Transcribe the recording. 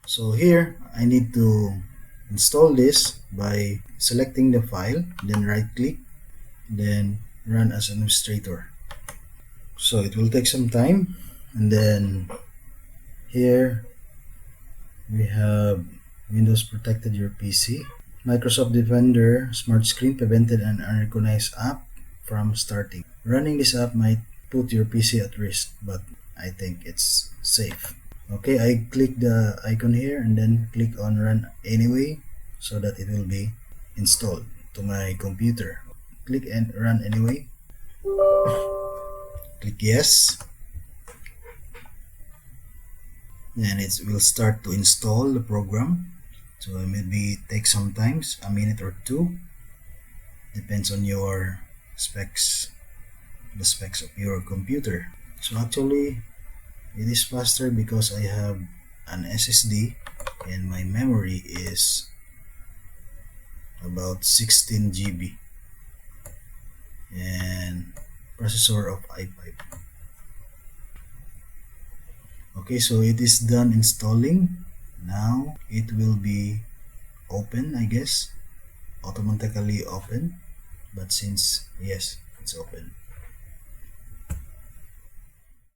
So here I need to install this by selecting the file, then right click, then run as administrator. So it will take some time, and then here we have Windows protected your PC. Microsoft Defender Smart Screen prevented an unrecognized app from starting. Running this app might put your PC at risk, but I think it's safe. Okay, I click the icon here and then click on run anyway so that it will be installed to my computer. Click and run anyway. Click yes. Then it will start to install the program. So it maybe take some time, a minute or two. Depends on your specs, the specs of your computer. So actually it is faster because I have an SSD and my memory is about 16 GB and processor of i5. Okay, so it is done installing. Now it will be open, I guess, automatically open, but since yes, it's open.